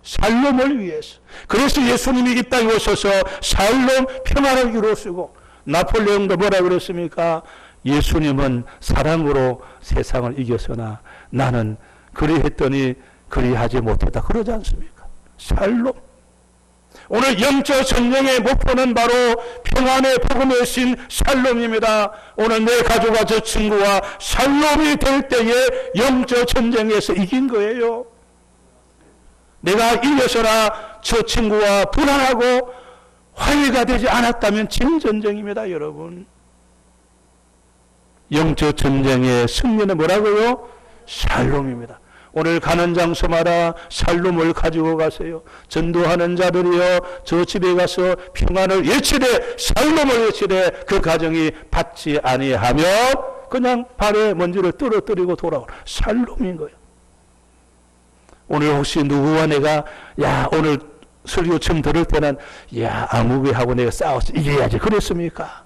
살롬을 위해서. 그래서 예수님이 이 땅에 오셔서 살롬 평화를 이루시고, 나폴레옹도 뭐라 그랬습니까? 예수님은 사랑으로 세상을 이겼으나 나는 그리했더니 그리하지 못했다. 그러지 않습니까? 살롬. 오늘 영적 전쟁의 목표는 바로 평안의 복음의 신 살롬입니다. 오늘 내 가족과 저 친구와 살롬이 될 때에 영적 전쟁에서 이긴 거예요. 내가 이겨서나 저 친구와 불안하고 화해가 되지 않았다면 진 전쟁입니다, 여러분. 영적 전쟁의 승리는 뭐라고요? 살롬입니다. 오늘 가는 장소마다 살롬을 가지고 가세요. 전도하는 자들이여, 저 집에 가서 평안을 외치되, 살롬을 외치되, 그 가정이 받지 아니하면 그냥 발에 먼지를 떨어뜨리고 돌아오라. 살롬인 거예요. 오늘 혹시 누구와 내가, 야, 오늘 설교 처음 들을 때는, 야, 아무개하고 내가 싸워서 이겨야지 그랬습니까?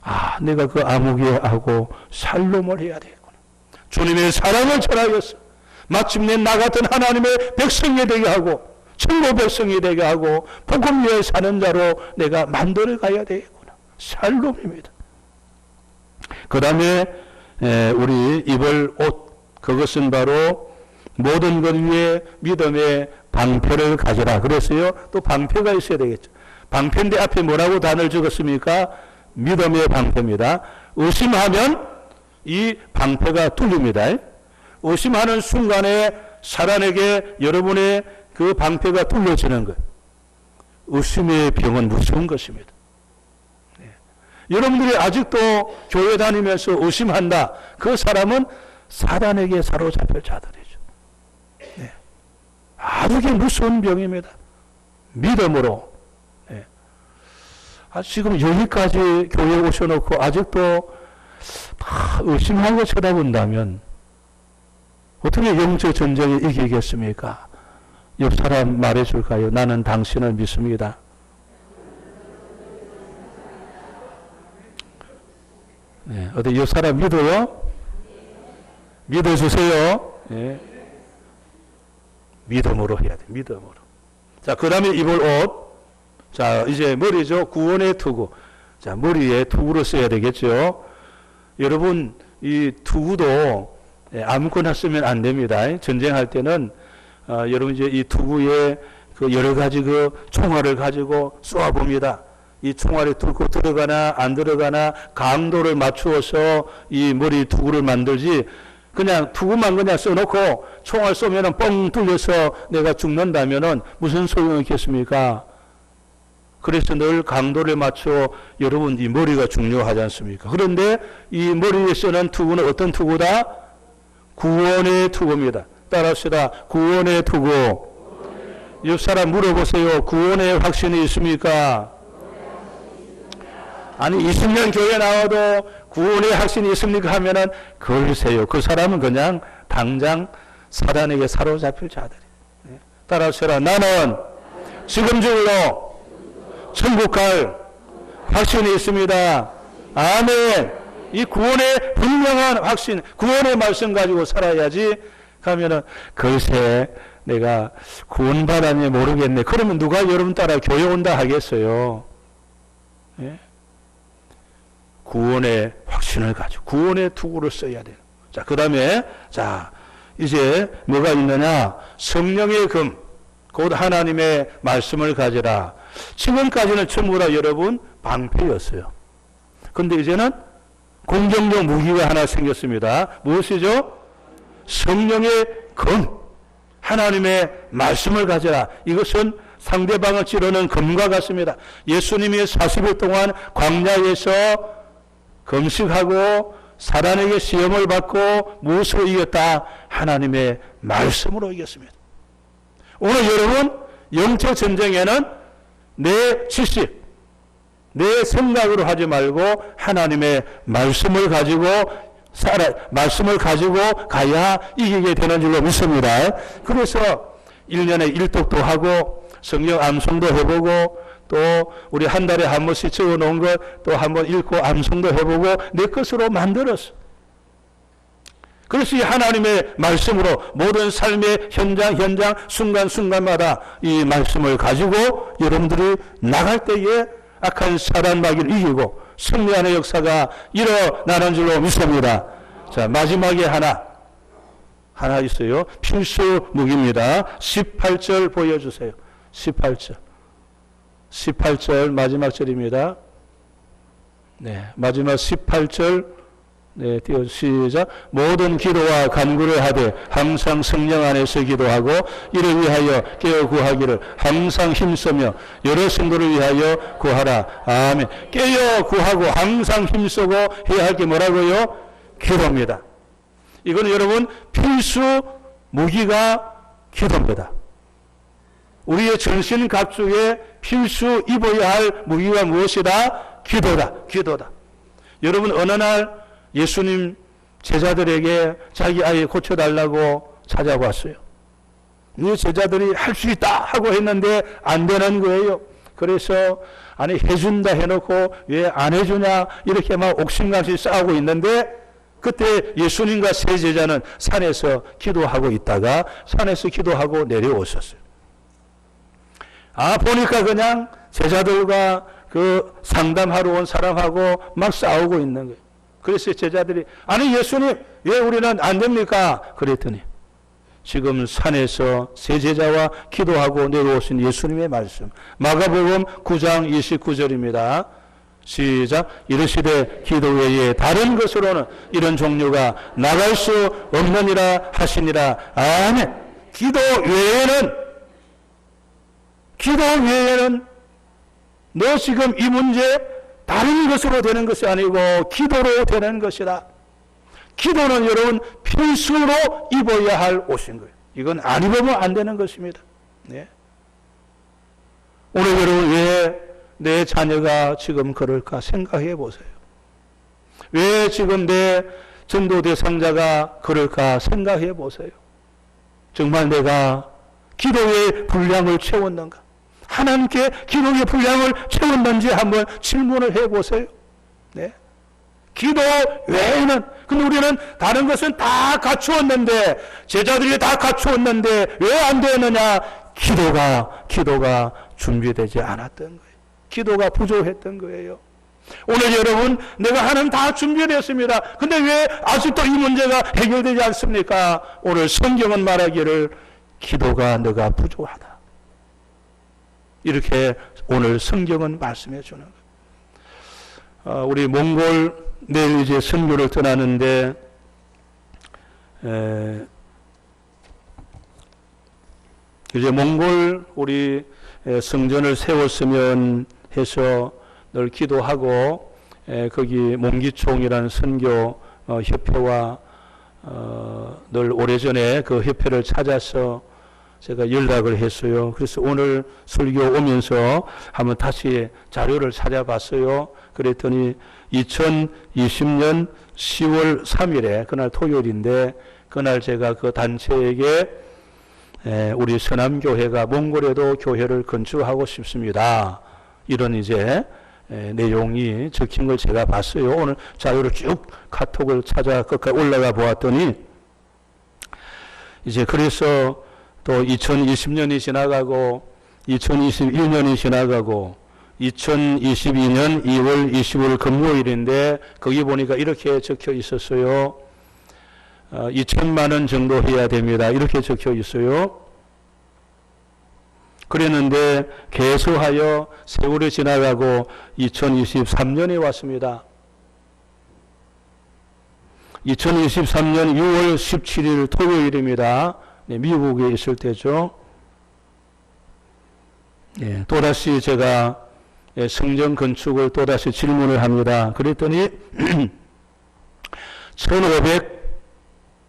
아, 내가 그 아무개하고 살롬을 해야 되겠구나. 주님의 사랑을 전하여서 마침내 나 같은 하나님의 백성이 되게 하고, 천국 백성이 되게 하고, 복음 위에 사는 자로 내가 만들어 가야 되겠구나. 살롬입니다. 그 다음에 우리 입을 옷, 그것은 바로 모든 것 위에 믿음의 방패를 가져라. 그랬어요. 또 방패가 있어야 되겠죠. 방패인데 앞에 뭐라고 단어를 적었습니까? 믿음의 방패입니다. 의심하면 이 방패가 뚫립니다. 의심하는 순간에 사단에게 여러분의 그 방패가 뚫려지는 거예요. 의심의 병은 무서운 것입니다. 네. 여러분들이 아직도 교회 다니면서 의심한다. 그 사람은 사단에게 사로잡힐 자들이죠. 네. 아주 무서운 병입니다. 믿음으로. 네. 지금 여기까지 교회에 오셔놓고 아직도 다 의심하고 쳐다본다면 어떻게 영적 전쟁에 이기겠습니까? 옆 사람 말해줄까요? 나는 당신을 믿습니다. 네. 어디 옆 사람 믿어요? 믿어주세요. 네. 믿음으로 해야 돼. 믿음으로. 자, 그 다음에 입을 옷. 자, 이제 머리죠. 구원의 투구. 자, 머리에 투구를 써야 되겠죠. 여러분, 이 투구도 아무거나 쓰면 안 됩니다. 전쟁할 때는 여러분 이제 이 투구에 그 여러 가지 그 총알을 가지고 쏘아봅니다. 이 총알이 뚫고 들어가나 안 들어가나 강도를 맞추어서 이 머리 투구를 만들지, 그냥 투구만 그냥 써놓고 총알 쏘면은 뻥 뚫려서 내가 죽는다면은 무슨 소용이 있겠습니까? 그래서 늘 강도를 맞춰, 여러분 이 머리가 중요하지 않습니까? 그런데 이 머리에 쓰는 투구는 어떤 투구다? 구원의 투구입니다. 따라합시다. 구원의 투구. 옆 사람 물어보세요. 구원의 확신이 있습니까? 아니 20년 교회 나와도 구원의 확신이 있습니까? 하면은 글쎄요. 그 사람은 그냥 당장 사단에게 사로잡힐 자들이에요. 네. 따라합시다. 나는 지금 중으로 천국 갈 확신이 있습니다. 아멘. 이 구원의 분명한 확신, 구원의 말씀 가지고 살아야지. 가면은 글쎄 내가 구원받았니 모르겠네. 그러면 누가 여러분 따라 교회 온다 하겠어요? 예? 구원의 확신을 가지고 구원의 투구를 써야 돼요. 자, 그 다음에 자 이제 뭐가 있느냐? 성령의 금, 곧 하나님의 말씀을 가지라. 지금까지는 전부 다 여러분 방패였어요. 근데 이제는 공격용 무기가 하나 생겼습니다. 무엇이죠? 성령의 금, 하나님의 말씀을 가져라. 이것은 상대방을 찌르는 금과 같습니다. 예수님이 40일 동안 광야에서 금식하고 사단에게 시험을 받고 무엇으로 이겼다? 하나님의 말씀으로 이겼습니다. 오늘 여러분 영적 전쟁에는 내 지식, 내 생각으로 하지 말고 하나님의 말씀을 가지고 말씀을 가지고 가야 이기게 되는 줄로 믿습니다. 그래서 1년에 일독도 하고 성경 암송도 해보고 또 우리 한 달에 한 번씩 적어놓은 것 또 한 번 읽고 암송도 해보고 내 것으로 만들었어. 그래서 이 하나님의 말씀으로 모든 삶의 현장 순간순간마다 이 말씀을 가지고 여러분들이 나갈 때에 악한 사단 마귀를 이기고 승리하는 역사가 일어나는 줄로 믿습니다. 자, 마지막에 하나 있어요. 필수 무기입니다. 18절 보여주세요. 18절 마지막 절입니다. 네, 마지막 18절. 네, 띄워 시작. 모든 기도와 간구를 하되 항상 성령 안에서 기도하고 이를 위하여 깨어 구하기를 항상 힘쓰며 여러 성도를 위하여 구하라. 아멘. 깨어 구하고 항상 힘쓰고 해야 할 게 뭐라고요? 기도입니다. 이거는 여러분 필수 무기가 기도입니다. 우리의 전신 각주에 필수 입어야 할 무기가 무엇이다? 기도다. 여러분 어느 날 예수님 제자들에게 자기 아이 고쳐달라고 찾아왔어요. 이 제자들이 할 수 있다 하고 했는데 안 되는 거예요. 그래서 아니 해준다 해놓고 왜 안 해주냐 이렇게 막 옥신각신 싸우고 있는데 그때 예수님과 세 제자는 산에서 기도하고 있다가 산에서 기도하고 내려오셨어요. 보니까 그냥 제자들과 그 상담하러 온 사람하고 막 싸우고 있는 거예요. 그래서 제자들이 아니 예수님 왜 우리는 안 됩니까? 그랬더니 지금 산에서 세 제자와 기도하고 내려오신 예수님의 말씀 마가복음 9장 29절입니다. 시작. 이르시되 기도 외에 다른 것으로는 이런 종류가 나갈 수 없느니라 하시니라. 아멘. 기도 외에는 너 지금 이 문제 다른 것으로 되는 것이 아니고 기도로 되는 것이다. 기도는 여러분 필수로 입어야 할 옷인 거예요. 이건 안 입으면 안 되는 것입니다. 네. 오늘 여러분 왜 내 자녀가 지금 그럴까 생각해 보세요. 왜 지금 내 전도 대상자가 그럴까 생각해 보세요. 정말 내가 기도의 분량을 채웠는가? 하나님께 기도의 분량을 채웠는지 한번 질문을 해보세요. 네. 기도 외에는 근데 우리는 다른 것은 다 갖추었는데 제자들이 다 갖추었는데 왜 안 되느냐? 기도가 준비되지 않았던 거예요. 기도가 부족했던 거예요. 오늘 여러분 내가 하나님 다 준비됐습니다. 근데 왜 아직도 이 문제가 해결되지 않습니까? 오늘 성경은 말하기를 기도가 너가 부족하다. 이렇게 오늘 성경은 말씀해 주는 거예요. 우리 몽골 내일 이제 선교를 떠나는데 이제 몽골 우리 성전을 세웠으면 해서 늘 기도하고 거기 몽기총이라는 선교 협회와 늘 오래전에 그 협회를 찾아서 제가 연락을 했어요. 그래서 오늘 설교 오면서 한번 다시 자료를 찾아봤어요. 그랬더니 2020년 10월 3일에 그날 토요일인데 그날 제가 그 단체에게 우리 서남교회가 몽골에도 교회를 건축하고 싶습니다. 이런 이제 내용이 적힌 걸 제가 봤어요. 오늘 자료를 쭉 카톡을 찾아 끝까지 올라가 보았더니 이제 그래서 또 2020년이 지나가고 2021년이 지나가고 2022년 2월 25일 금요일인데 거기 보니까 이렇게 적혀 있었어요. 2천만 원 정도 해야 됩니다. 이렇게 적혀 있어요. 그랬는데 계속하여 세월이 지나가고 2023년이 왔습니다. 2023년 6월 17일 토요일입니다. 네, 미국에 있을 때죠. 예, 또다시 제가 성전 건축을 또다시 질문을 합니다. 그랬더니 1500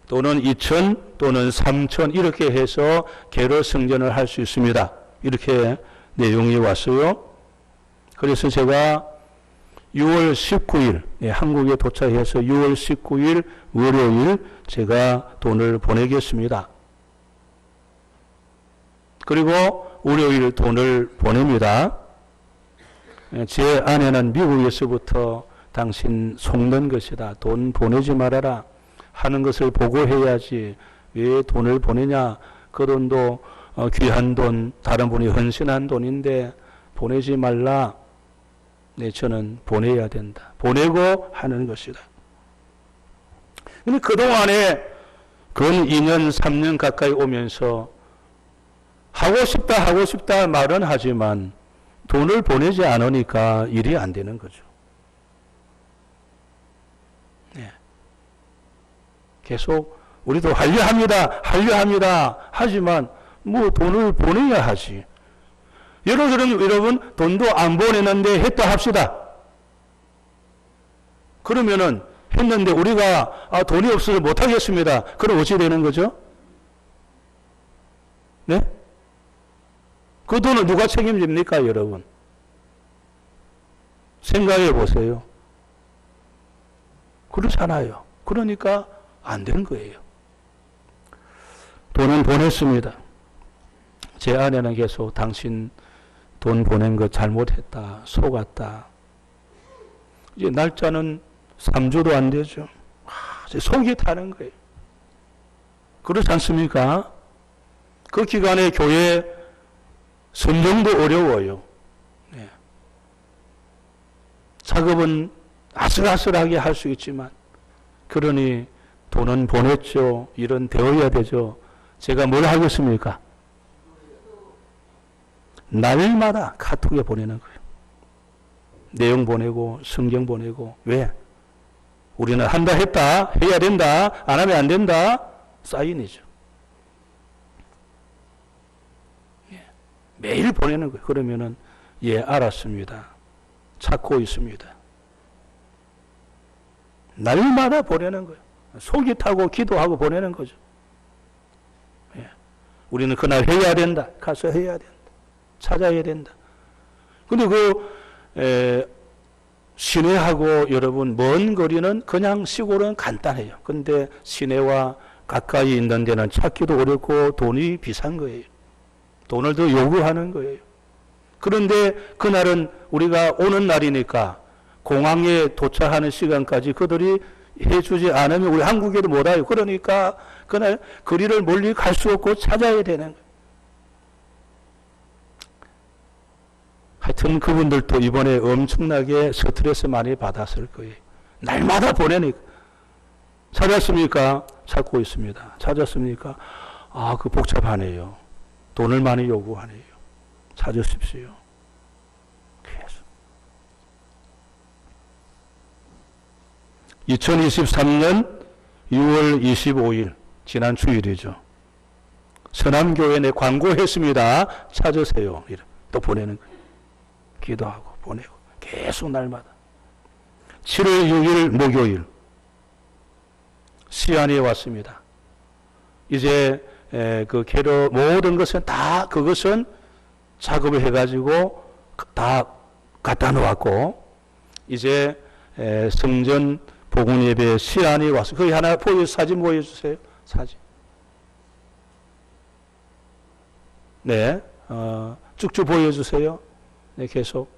또는 2000 또는 3000 이렇게 해서 개로 성전을 할 수 있습니다. 이렇게 내용이 왔어요. 그래서 제가 6월 19일 한국에 도착해서 6월 19일 월요일 제가 돈을 보내겠습니다. 그리고 월요일 돈을 보냅니다. 제 아내는 미국에서부터 당신 속는 것이다. 돈 보내지 말아라. 하는 것을 보고해야지. 왜 돈을 보내냐. 그 돈도 귀한 돈, 다른 분이 헌신한 돈인데 보내지 말라. 네, 저는 보내야 된다. 보내고 하는 것이다. 근데 그동안에 근 2년, 3년 가까이 오면서 하고 싶다 말은 하지만 돈을 보내지 않으니까 일이 안 되는 거죠. 네. 계속 우리도 하려합니다. 하지만 뭐 돈을 보내야 하지. 여러분 돈도 안 보내는데 했다 합시다. 그러면은 했는데 우리가 돈이 없어서 못하겠습니다. 그럼 어찌 되는 거죠? 네? 그 돈은 누가 책임집니까, 여러분? 생각해 보세요. 그렇잖아요. 그러니까 안 된 거예요. 돈은 보냈습니다. 제 아내는 계속 당신 돈 보낸 거 잘못했다, 속았다. 이제 날짜는 3주도 안 되죠. 속이 타는 거예요. 그렇지 않습니까? 그 기간에 교회 선정도 어려워요. 네. 작업은 아슬아슬하게 할 수 있지만, 그러니 돈은 보냈죠. 일은 되어야 되죠. 제가 뭘 하겠습니까? 날마다 카톡에 보내는 거예요. 내용 보내고 성경 보내고. 왜? 우리는 한다 했다, 해야 된다, 안 하면 안 된다, 사인이죠. 매일 보내는 거예요. 그러면은 예, 알았습니다. 찾고 있습니다. 날마다 보내는 거예요. 속이 타고 기도하고 보내는 거죠. 예. 우리는 그날 해야 된다. 가서 해야 된다. 찾아야 된다. 근데 시내하고 여러분 먼 거리는 그냥 시골은 간단해요. 근데 시내와 가까이 있는 데는 찾기도 어렵고 돈이 비싼 거예요. 돈을 더 요구하는 거예요. 그런데 그날은 우리가 오는 날이니까 공항에 도착하는 시간까지 그들이 해주지 않으면 우리 한국에도 못 와요. 그러니까 그날 거리를 멀리 갈 수 없고 찾아야 되는 거예요. 하여튼 그분들도 이번에 엄청나게 스트레스 많이 받았을 거예요. 날마다 보내니까. 찾았습니까? 찾고 있습니다. 찾았습니까? 그 복잡하네요. 돈을 많이 요구하네요. 찾으십시오. 계속. 2023년 6월 25일 지난 주일이죠. 서남교회 내 광고했습니다. 찾으세요. 또 보내는 거예요. 기도하고 보내고 계속 날마다. 7월 6일 목요일 시안에 왔습니다. 이제 그 캐러 모든 것은 다 그것은 작업을 해가지고 다 갖다 놓았고 이제 성전 복음 예배 시안이 왔어요. 거기 하나 사진 보여주세요. 사진. 네, 쭉쭉 보여주세요. 네, 계속.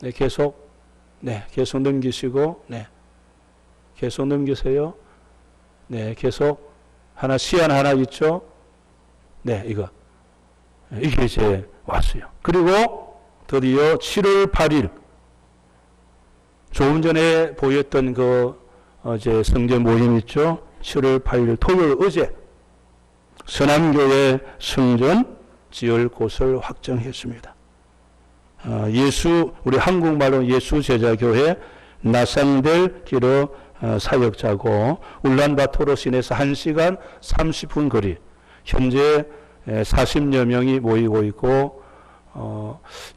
네, 계속. 네, 계속 넘기시고, 네. 계속 넘기세요. 네, 계속. 시안 하나 있죠? 네, 이거. 이게 이제 왔어요. 그리고 드디어 7월 8일. 조금 전에 보였던 어제 성전 모임 있죠? 7월 8일 토요일 어제. 서남교회 성전 지을 곳을 확정했습니다. 우리 한국말로 예수제자교회 나상델 기로 사역자고 울란바토르 시내에서 1시간 30분 거리. 현재 40여 명이 모이고 있고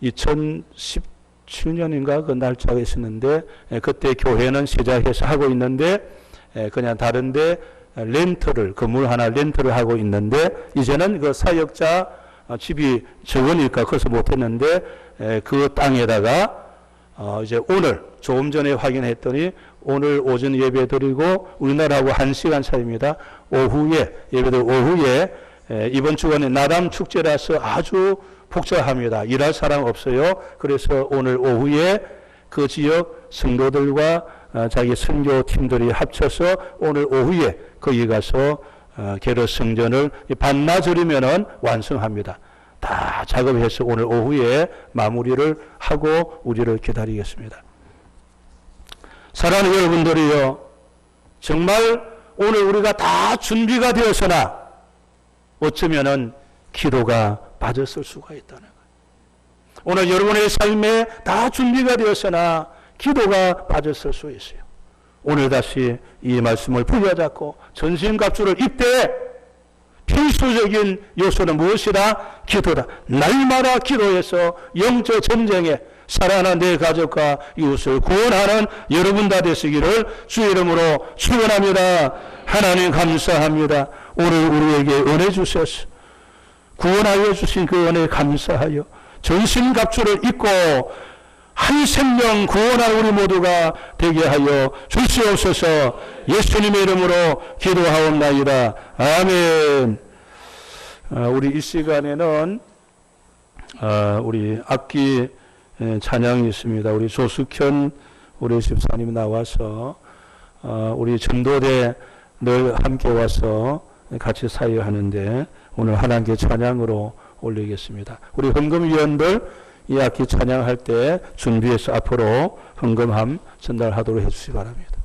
2017년인가 그 날짜가 있었는데 그때 교회는 시작해서 하고 있는데 그냥 다른데 건물 하나 렌트를 하고 있는데 이제는 그 사역자 집이 적으니까 커서 못했는데 그 땅에다가 이제 오늘 조금 전에 확인했더니 오늘 오전 예배 드리고 우리나라하고 1시간 차이입니다. 오후에 예배들 오후에 이번 주간에 나담 축제라서 아주 복잡합니다. 일할 사람 없어요. 그래서 오늘 오후에 그 지역 성도들과 자기 선교팀들이 합쳐서 오늘 오후에 거기 가서 게르 성전을 반나절이면은 완성합니다. 다 작업해서 오늘 오후에 마무리를 하고 우리를 기다리겠습니다. 사랑하는 여러분들이요, 정말 오늘 우리가 다 준비가 되어서나 어쩌면은 기도가 빠졌을 수가 있다는 거예요. 오늘 여러분의 삶에 다 준비가 되어서나 기도가 빠졌을 수 있어요. 오늘 다시 이 말씀을 부여잡고 전신갑주를 입되 필수적인 요소는 무엇이다? 기도다. 날마다 기도해서 영적 전쟁에 살아가는 내 가족과 이웃을 구원하는 여러분 다 되시기를 주의 이름으로 축원합니다. 하나님 감사합니다. 오늘 우리에게 은혜 주셔서 구원하여 주신 그 은혜 감사하여 전신갑주를 입고 한 생명 구원할 우리 모두가 되게 하여 주시옵소서. 예수님의 이름으로 기도하옵나이다. 아멘. 우리 이 시간에는 우리 악기 찬양이 있습니다. 우리 조숙현 우리 집사님 나와서 우리 전도대 늘 함께 와서 같이 사역하는데 오늘 하나님께 찬양으로 올리겠습니다. 우리 헌금위원들 이 악기 찬양할 때 준비해서 앞으로 헌금함 전달하도록 해주시기 바랍니다.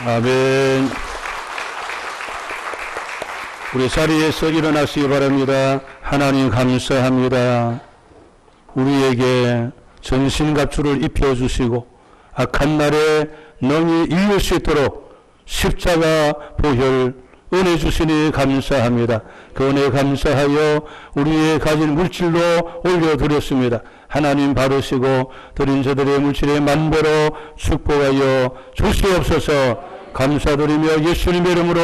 아멘. 우리 자리에서 일어나시기 바랍니다. 하나님 감사합니다. 우리에게 전신갑주를 입혀주시고 악한 날에 능히 이길 수 있도록 십자가 보혈 은혜 주시니 감사합니다. 그 은혜 감사하여 우리의 가진 물질로 올려드렸습니다. 하나님 받으시고 드린 저들의 물질의 만배로 축복하여 주시옵소서. 감사드리며 예수님의 이름으로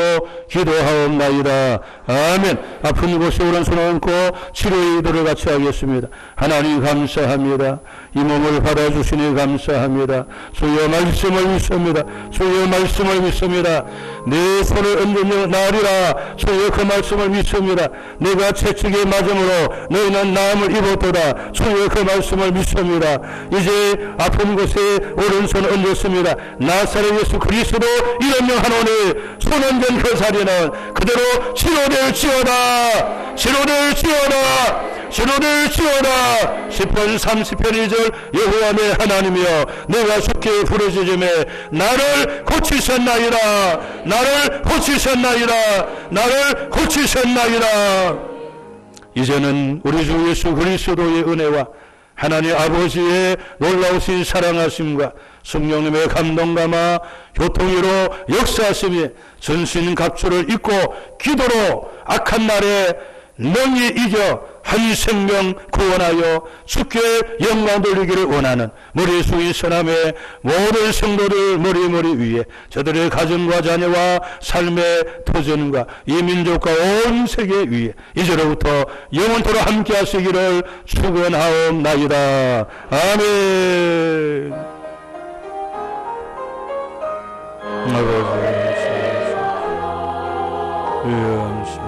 기도하옵나이다. 아멘. 아픈 곳에 오른손 얹고 치료의 기도를 같이 하겠습니다. 하나님 감사합니다. 이 몸을 받아주시니 감사합니다. 주여 말씀을 믿습니다. 주여 말씀을 믿습니다. 내 손을 얹으며 나으리라. 주여 그 말씀을 믿습니다. 내가 채찍에 맞음으로 너희는 나음을 입었도다. 주여 그 말씀을 믿습니다. 이제 아픈 곳에 오른손 얹었습니다. 나사렛 예수 그리스도 이런 명하노니 손 얹은 그 자리는 그대로 치료될지어다. 치료될지어다. 치료될지어다. 10편 30편 1절 여호와 내 하나님이여 내가 주께 부르짖음에 나를 고치셨나이다. 나를 고치셨나이다. 나를 고치셨나이다. 이제는 우리 주 예수 그리스도의 은혜와 하나님 아버지의 놀라우신 사랑하심과 성령님의 감동감화 교통으로 역사하심이 전신갑주를 입고 기도로 악한 날에 능히 이겨 한 생명 구원하여 주께 영광 돌리기를 원하는 머리 숙인 선함의 모든 성도들 머리 위에 저들의 가정과 자녀와 삶의 도전과 이 민족과 온 세계 위에 이제로부터 영원토록 함께 하시기를 축원하옵나이다. 아멘. 아버지,